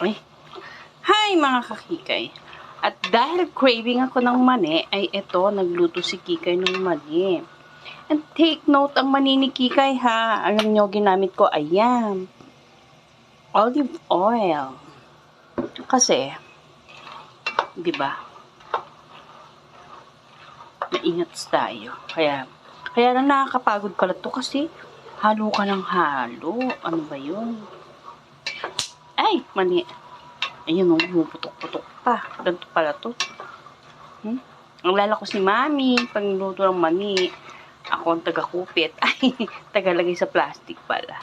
Ay. Hi mga kakikay. At dahil craving ako ng mani, ay eto, nagluto si Kikay ng mani. And take note, ang mani ni Kikay ha. Alam nyo, ginamit ko, ayan, olive oil. Kasi, di ba, maingat tayo. Kaya lang nakakapagod pala to kasi halo ka ng halo. Ano ba yun? Ay, mani. Ayun, pumuputok-putok pa. Ganito pala to. Alala ko si Mami, pag niluto ng mani, ako ang taga-kupit. Ay, tagalagay sa plastic pala.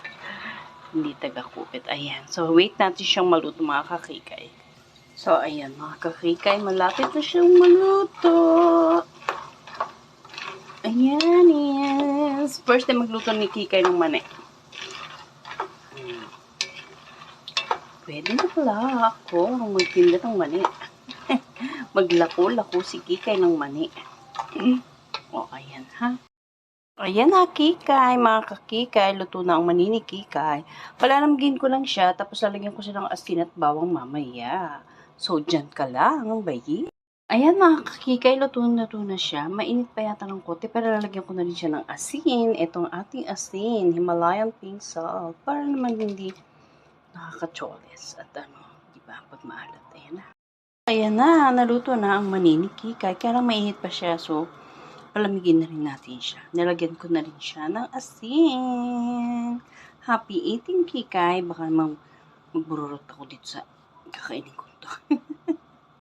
Hindi taga-kupit. Ayan. So, wait natin siyang maluto mga kakikay. So, ayan mga kakikay, malapit na siyang maluto. Ayan, yes. First time magluto ni Kikay ng mani. Pwede na pala ako magtinda ng mani. Maglako-lako si Kikay ng mani. O, ayan ha. Ayan na, Kikay. Mga kakikay, luto na ang mani ni Kikay. Palalambigin ko lang siya, tapos lalagyan ko siya ng asin at bawang mamaya. So, dyan ka lang, bayi. Ayan mga kakikay, luto na siya. Mainit pa yata ng kote, pero lalagyan ko na rin siya ng asin. Itong ating asin, Himalayan pink salt. Para naman hindi nakakacholes. At diba, pag maalat. Ayan na. Ayan na, naluto na ang mani ni Kikay. Kaya lang mainit pa siya, so palamigin na rin natin siya. Nilagyan ko na rin siya ng asin. Happy eating, Kikay. Baka magbururot ako dito sa kakainin ko to.